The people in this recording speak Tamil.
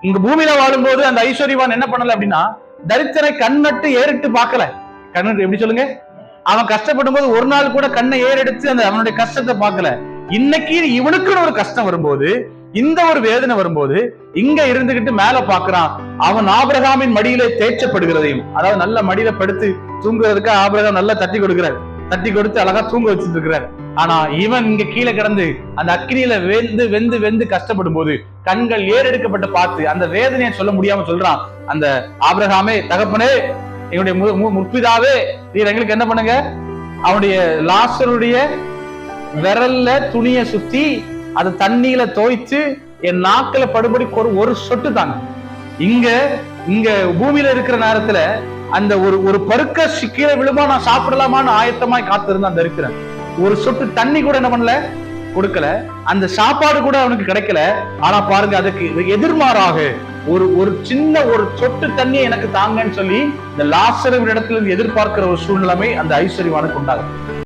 இங்க பூமியில வாழும்போது அந்த ஐஸ்வர்யவான் என்ன பண்ணல அப்படின்னா, தரித்திரனை கண்ணட்டு ஏறிட்டு பார்க்கல. கண்ணட்டு எப்படி சொல்லுங்க, அவன் கஷ்டப்படும் போது ஒரு நாள் கூட கண்ணை ஏறெடுத்து அந்த அவனுடைய கஷ்டத்தை பார்க்கல. இன்னைக்கு இவனுக்குன்னு ஒரு கஷ்டம் வரும்போது, இந்த ஒரு வேதனை வரும்போது இங்க இருந்துகிட்டு மேல பாக்குறான். அவன் ஆபிரகாமின் மடியிலே தேய்ச்சப்படுகிறதையும், அதாவது நல்ல மடியில படுத்து தூங்குறதுக்கு ஆபிரகாம் நல்லா தட்டி கொடுக்கிறார், தட்டி கொடுத்து அழகா தூங்க வச்சுட்டு இருக்கிறார். ஆனா இவன் இங்க கீழே கிடந்து அந்த அக்கினியில வெந்து வெந்து வெந்து கஷ்டப்படும் போது கண்கள் ஏறெடுக்கப்பட்டு பார்த்து அந்த வேதனையை சொல்ல முடியாம சொல்றான், அந்த ஆபிரகாமே, தகப்பனே, என்னுடைய முற்பிதாவே, நீர் எங்களுக்கு என்ன பண்ணுங்க, அவனுடைய லாசருடைய விரல்ல துணிய சுத்தி அது தண்ணியில தோய்ச்சு என் நாக்கில படுபடி ஒரு சொட்டு தாங்க. இங்க இங்க பூமியில இருக்கிற நேரத்துல அந்த ஒரு பருக்க கீழே விழுமா நான் சாப்பிடலாமான்னு ஆயத்தமாய் காத்திருந்தான் இருக்கிறேன். ஒரு சொட்டு தண்ணி கூட என்ன பண்ணல, கொடுக்கல. அந்த சாப்பாடு கூட அவனுக்கு கிடைக்கல. ஆனா பாருங்க, அதுக்கு எதிர்மாறாக ஒரு சின்ன ஒரு சொட்டு தண்ணி எனக்கு தாங்கன்னு சொல்லி இந்த லாசரு இடத்துல எதிர்பார்க்கிற ஒரு சூழ்நிலைமை அந்த ஐஸ்வர்யவானுக்கு உண்டாகும்.